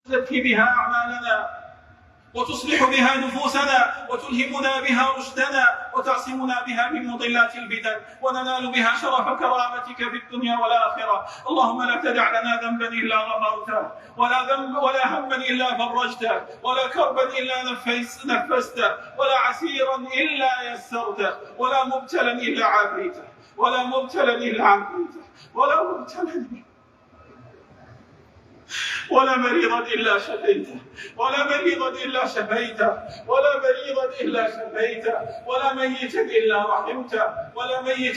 تزكي بها أعمالنا وتصلح بها نفوسنا وتلهمنا بها رشدنا وتعصمنا بها من مضلات الفتن وننال بها شرف كرامتك في الدنيا والآخرة. اللهم لا تدع لنا ذنبا إلا غفرته ولا هما إلا فرجته ولا كربا إلا نفسته ولا عسيرا إلا يسرته ولا مبتلا إلا عافيته ولا مبتلا ولا مريضا إلا شفيته ولا مريضا إلا شفيته ولا مريضا إلا شفيته ولا ميتا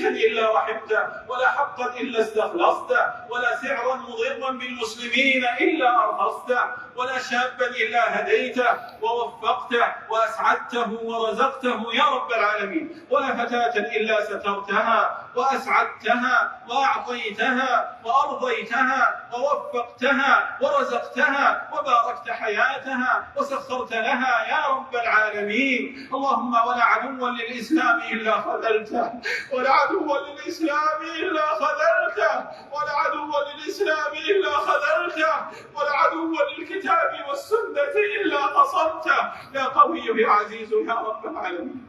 إلا رحمته ولا حقا إلا استخلصته ولا سعرا مضرا بالمسلمين إلا أرخصته ولا شابا إلا هديته ووفقته وأسعدته ورزقته يا رب العالمين ولا فتاة إلا سترتها وأسعدتها وأعطيتها وأرضيتها ووفقتها ورزقتها وباركت حياتها وسخرت لها يا رب العالمين. اللهم ولا عدوا للإسلام إلا خذلته ولا عدوا للإسلام إلا خذلته ولا عدوا للإسلام إلا خذلته ولا عدوا للكتاب والسنة إلا قصرته يا قوي يا عزيز يا رب العالمين.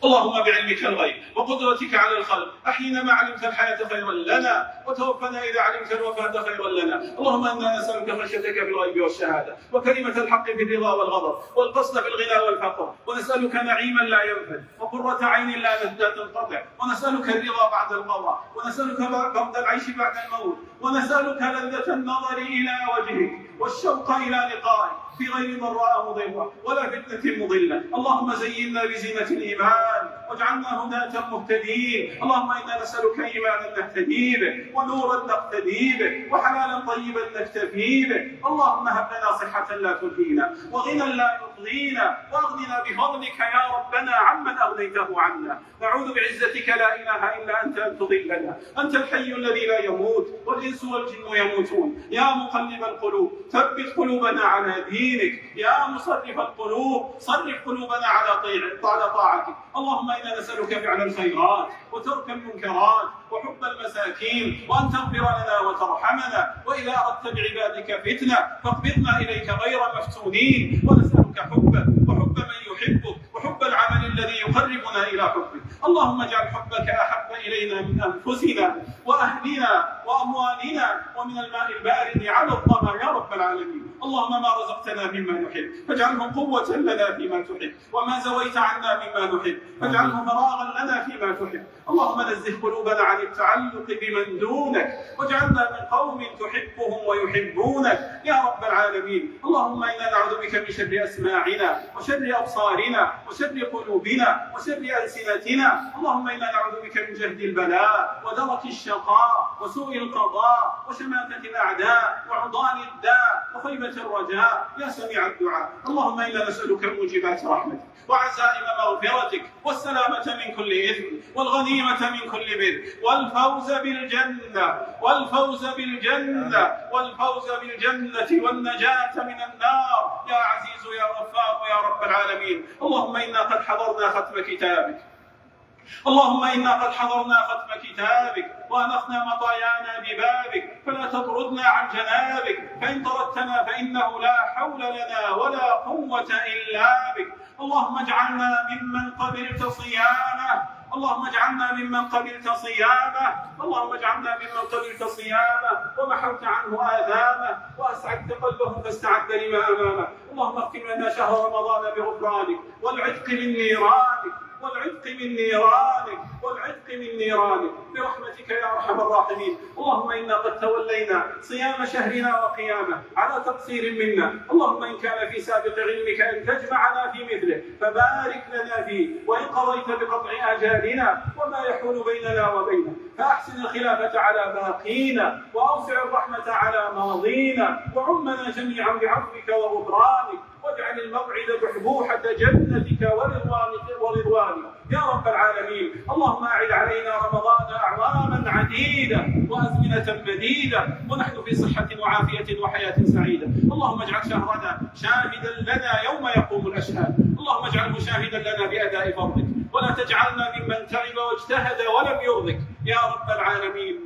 اللهم بعلمك الغيب وقدرتك على الخلق أحينا ما علمت الحياة خيرا لنا وتوفنا إذا علمت الوفاة خيرا لنا. اللهم إنا نسألك خشيتك في الغيب والشهادة وكلمة الحق في الرضا والغضب والقصد في الغنى والفقر ونسألك نعيما لا ينفد وقرة عين لا تنقطع ونسألك الرضا بعد القضاء ونسألك برد العيش بعد الموت ونسألك لذة النظر إلى وجهك والشوق إلى لقائك في غير ضراء مضرة ولا فتنة مضلة. اللهم زينا بزينة الإيمان واجعلنا هداة مهتدين. اللهم إنا نسألك إيمانا نهتدي به ونورا نقتدي به وحلالا طيبا نكتفي به. اللهم هب لنا صحة لا تلهينا وغنى لا يطغينا واغننا بفضلك يا ربنا عمن أغنيته عنا. نعوذ بعزتك لا إله إلا أنت أن تضلنا. أنت الحي الذي لا يموت والإنس والجن يموتون. يا مقلب القلوب ثبت قلوبنا على دينك. يا مصرف القلوب صرف قلوبنا على طاعتك. اللهم إنا نسألك فعل الخيرات وترك المنكرات وحب المساكين وأن تغفر لنا وترحمنا وإذا أردت بعبادك فتنة فاقبضنا إليك غير مفتونين. ونسألك حبك وحب من يحبك وحب العمل الذي يقربنا إلى حبك. اللهم اجعل حبك أحب إلينا من أنفسنا وأهلنا وأموالنا ومن الماء البارد على الظما يا رب العالمين. اللهم ما رزقتنا مما نحب فاجعله قوة لنا فيما تحب وما زويت عنا مما نحب فاجعله فراغا لنا فيما تحب. اللهم نزه قلوبنا عن التعلق بمن دونك واجعلنا من قوم تحبهم ويحبونك يا رب العالمين. اللهم إنا نعوذ بك من شر أسماعنا وشر أبصارنا وشر قلوبنا وشر ألسنتنا. اللهم إنا نعوذ بك من جهد البلاء ودرك الشقاء وسوء القضاء وشماتة الأعداء وعضال الداء وخيبة الرجاء يا سميع الدعاء. اللهم إنا نسألك موجبات رحمتك وعزائم مغفرتك والسلامة من كل إثم والغنيمة من كل بر والفوز بالجنة والنجاة من النار يا عزيز يا غفار يا رب العالمين. اللهم إنا قد حضرنا ختم كتابك وأنخنا مطايانا ببابك فلا تطردنا عن جنابك فإن طردتنا فإنه لا حول لنا ولا قوة إلا بك. اللهم اجعلنا ممن قبلت صيامه ومحوت عنه آثامه وأسعدت قلبه فاستعد لما أمامه. اللهم اختم لنا شهر رمضان بغفرانك والعتق من نيرانك برحمتك يا أرحم الراحمين. اللهم إنا قد تولينا صيام شهرنا وقيامه على تقصير منا. اللهم إن كان في سابق علمك أن تجمعنا في مثله فبارك لنا فيه وإن قضيت بقطع آجالنا وما يحول بيننا وبينه فأحسن الخلافة على باقينا وأوسع الرحمة على ماضينا وعمنا جميعا بعفوك وغفرانك واجعل الموعد بحبوحة جنتك ورضوانك يا رب العالمين. اللهم أعد علينا رمضان أعواما عديدة وأزمنة مديدة ونحن في صحة وعافية وحياة سعيدة. اللهم اجعل شهرنا شاهدا لنا يوم يقوم الأشهاد. اللهم اجعله شاهدا لنا بأداء فرضك ولا تجعلنا ممن تعب واجتهد ولم يرضك يا رب العالمين.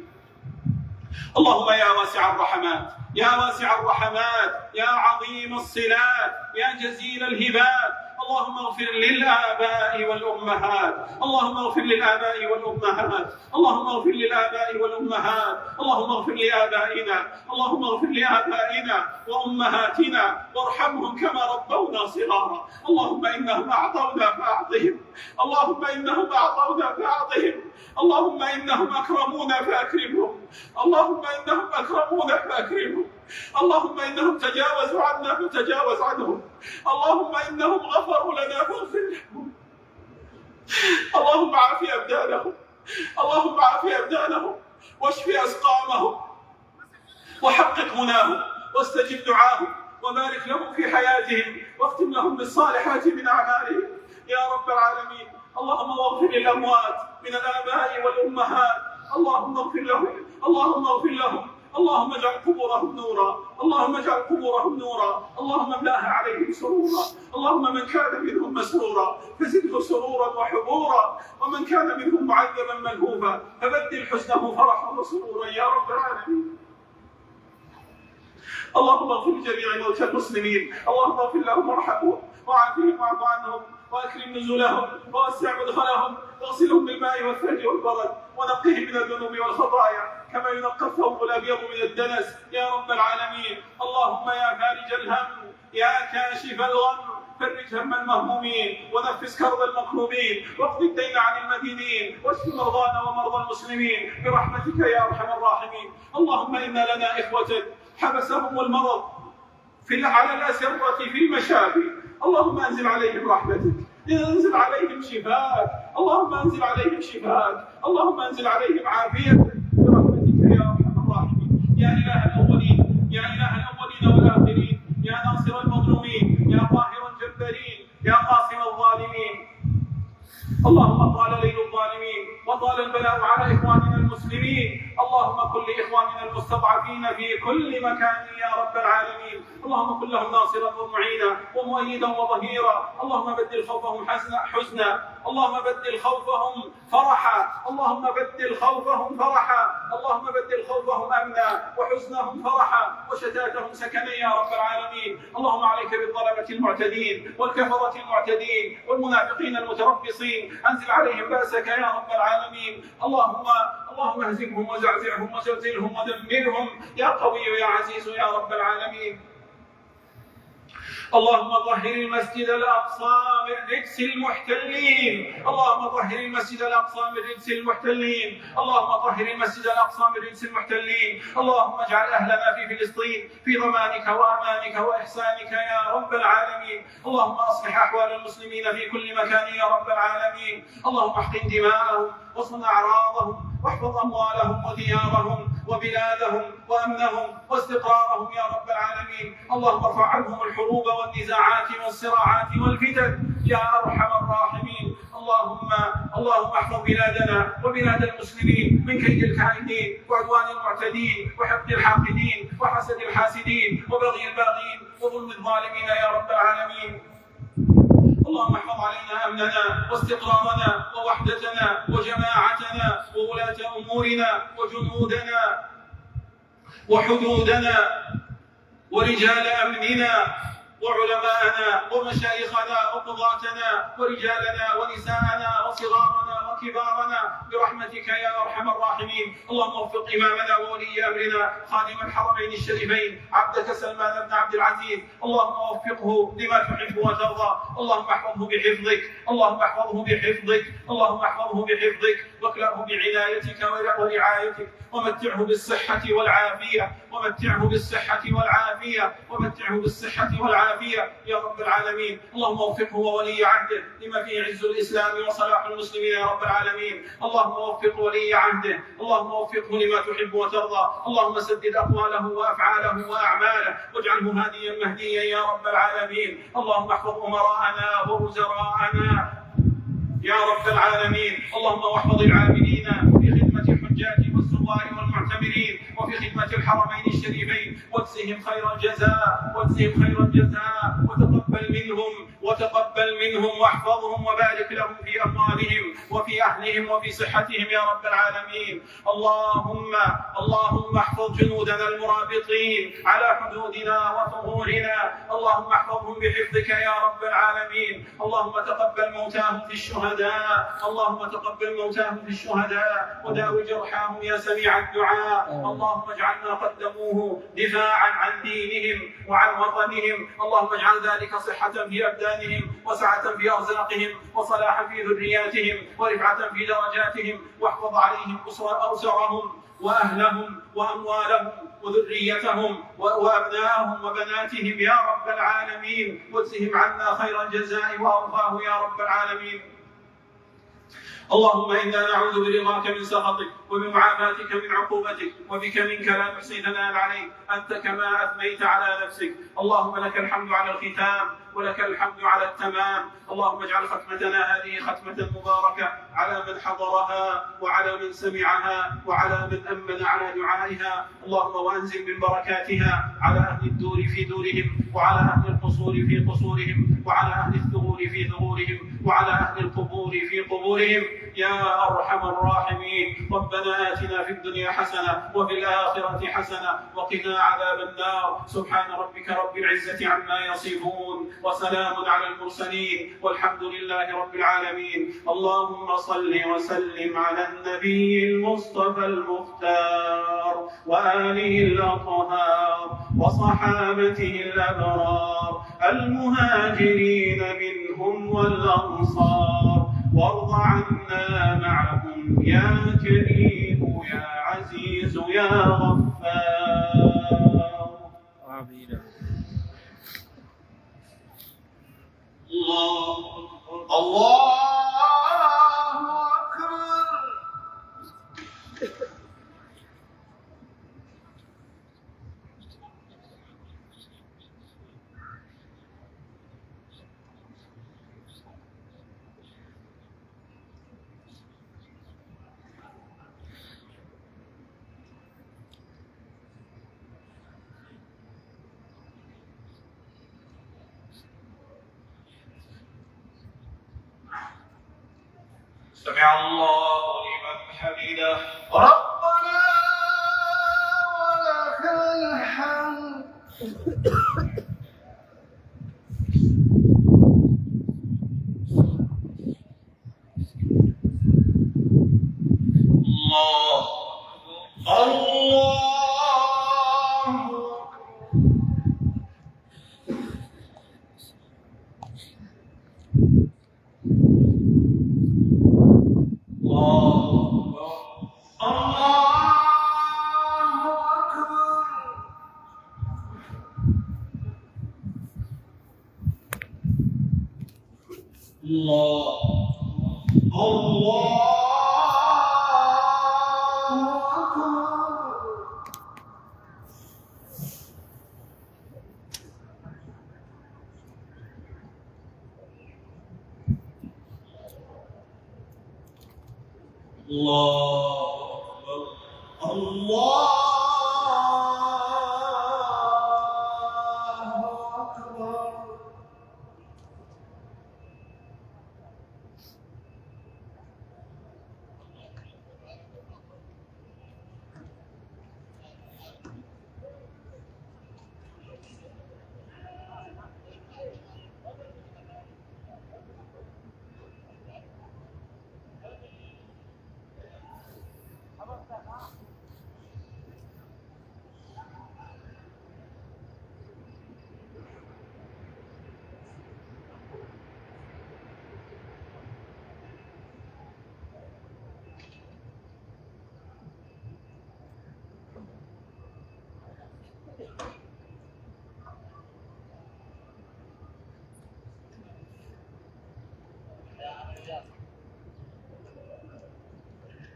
اللهم يا واسع الرحمات، يا واسع الرحمات، يا عظيم الصلات، يا جزيل الهبات، اللهم اغفر للآباء والأمهات، اللهم اغفر للآباء والأمهات، اللهم اغفر للآباء والأمهات، اللهم اغفر لآبائنا، اللهم اغفر لآبائنا وأمهاتنا وارحمهم كما ربونا صغارا. اللهم إنهم أعطونا فأعطهم، اللهم إنهم أعطونا فأعطهم، اللهم إنهم أكرمونا فأكرمهم، اللهم إنهم أكرمونا فأكرمهم، اللهم إنهم تجاوزوا عنا فتجاوز عنهم، اللهم إنهم غفروا لنا فاغفر لهم، اللهم عاف أبدانهم، اللهم عاف أبدانهم واشف أسقامهم وحقق مناهم واستجب دعاهم وبارك لهم في حياتهم واختم لهم بالصالحات من أعمالهم يا رب العالمين. اللهم اغفر للأموات من الآباء والأمهات، اللهم اغفر لهم، اللهم اغفر لهم، اللهم اجعل قبورهم نورا، اللهم اجعل قبورهم نورا، اللهم املاها عليهم سرورا، اللهم من كان منهم مسرورا فزده سرورا وحبورا، ومن كان منهم معذبا ملهوفا فبدل حزنه فرحا وسرورا يا رب العالمين. اللهم اغفر لجميع موتى المسلمين، اللهم اغفر لهم وارحمهم وعافهم واعف عنهم واكرم نزلهم ووسع مدخلهم واغسلهم بالماء والثلج والبرد ونقهم من الذنوب والخطايا كما ينقى الثوب الابيض من الدنس يا رب العالمين. اللهم يا فارج الهم، يا كاشف الغم، فرج هم المهمومين ونفس كرب المكروبين واقض الدين عن المدينين واشف مرضانا ومرضى المسلمين برحمتك يا ارحم الراحمين. اللهم انا لنا اخوه حبسهم المرض على الاسره في المشافي، اللهم انزل عليهم رحمتك، انزل عليهم شفاءك، اللهم انزل عليهم شفاءك، اللهم انزل عليهم عافيتك برحمتك يا ارحم الراحمين. يا اله الاولين، يا اله الاولين والاخرين، يا ناصر المظلومين، يا قاهر الجبارين، يا قاسم الظالمين. اللهم طال ليل الظالمين وطال البلاء على اخواننا المسلمين، اللهم كن لاخواننا المستضعفين في كل مكان يا رب العالمين، اللهم كن لهم ناصرا ومعينا ومؤيدا وظهيرا، اللهم بدل خوفهم حزنا، اللهم بدل خوفهم فرحا، اللهم بدل خوفهم فرحا، اللهم بدل خوفهم امنا وحزنهم فرحا وشتاتهم سكنا يا رب العالمين. اللهم عليك بالظلمه المعتدين والكفره المعتدين والمنافقين المتربصين، انزل عليهم باسك يا رب العالمين. اللهم اهزمهم وزعزعهم وزلزلهم ودمرهم يا قوي يا عزيز يا رب العالمين. اللهم طهر المسجد الأقصى من رجس المحتلين، اللهم طهر المسجد الأقصى من رجس المحتلين، اللهم طهر المسجد الأقصى من رجس المحتلين، اللهم اجعل أهلنا في فلسطين في ضمانك وأمانك وإحسانك يا رب العالمين. اللهم أصلح أحوال المسلمين في كل مكان يا رب العالمين، اللهم احقن دماءهم واصن أعراضهم واحفظ أموالهم وديارهم وبلادهم وأمنهم واستقرارهم يا رب العالمين. اللهم ارفع عنهم الحروب والنزاعات والصراعات والفتن يا أرحم الراحمين. اللهم احفظ بلادنا وبلاد المسلمين من كيد الكائدين وعدوان المعتدين وحقد الحاقدين وحسد الحاسدين وبغي الباغين وظلم الظالمين يا رب العالمين. اللهم احفظ علينا أمننا واستقرارنا ووحدتنا وجماعتنا وولاة أمورنا وجنودنا وحدودنا ورجال أمننا وعلماءنا ومشايخنا وقضاتنا ورجالنا ونساءنا وصغارنا وكبارنا برحمتك يا أرحم الراحمين. اللهم وفق إمامنا وولي أمرنا خادم الحرمين الشريفين عبدك سلمان بن عبد العزيز، اللهم وفقه لما تحب وترضى، اللهم احفظه بحفظك، اللهم احفظه بحفظك، اللهم احفظه بحفظك واكلأه بعنايتك ورعايتك، ومتعه بالصحة والعافية، ومتعه بالصحة والعافية، ومتعه بالصحة والعافية يا رب العالمين. اللهم وفقه وولي عهده لما فيه عز الإسلام وصلاح المسلمين يا رب العالمين. اللهم وفق ولي عهده، اللهم وفقه لما تحب وترضى، اللهم سدد أقواله وأفعاله وأعماله واجعله هاديا مهديا يا رب العالمين. اللهم احفظ أمراءنا ووزراءنا يا رب العالمين. اللهم واحفظ العاملين في خدمة الحجاج والزوار والمعتمرين وفي وفي خدمة الحرمين الشريفين، واجزهم خير الجزاء، واجزهم خير الجزاء، وتقبل منهم واحفظهم وبارك لهم في أموالهم وفي أهلهم وفي صحتهم يا رب العالمين. اللهم احفظ جنودنا المرابطين على حدودنا وثغورنا، اللهم احفظهم بحفظك يا رب العالمين. اللهم تقبل موتاهم في الشهداء، اللهم تقبل موتاهم في الشهداء وداوي جرحاهم يا سميع الدعاء. اللهم اجعل ما قدموه دفاعا عن دينهم وعن وطنهم، اللهم اجعل ذلك صحة في أبدانهم وسعة في أرزاقهم وصلاحا في ذرياتهم ورفعة في درجاتهم، واحفظ عليهم أسرهم وأهلهم وأموالهم وذريتهم وأبنائهم وبناتهم يا رب العالمين، واجزهم عنا خير الجزاء وأرضاه يا رب العالمين. اللهم إنا نعوذ برضاك من سخطك وبمعافاتك من عقوبتك، وبك منك لا نحصي ثناء عليك أنت كما أثنيت على نفسك. اللهم لك الحمد على الختام ولك الحمد على التمام. اللهم اجعل ختمتنا هذه ختمة مباركة على من حضرها وعلى من سمعها وعلى من أمن على دعائها. اللهم وأنزل من بركاتها على أهل الدور في دورهم، وعلى أهل القصور في قصورهم، وعلى أهل الثغور في ثغورهم، وعلى أهل القبور في قبورهم يا أرحم الراحمين. ربنا آتنا في الدنيا حسنة وفي الآخرة حسنة وقنا عذاب النار. سبحان ربك رب العزة عما يصفون وسلام على المرسلين والحمد لله رب العالمين. اللهم صل وسلم على النبي المصطفى المختار وآله الأطهار وصحابته الأبرار المهاجرين منهم والأنصار، وارض عنا معهم يا كريم يا عزيز يا غفار. آمين. الله أكبر. سمع الله لمن حمده ربنا ولك الحمد. الله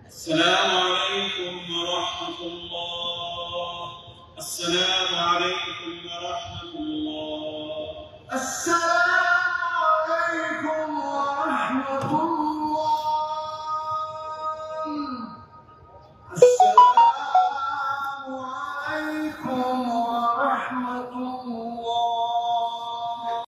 السلام عليكم ورحمة الله. السلام عليكم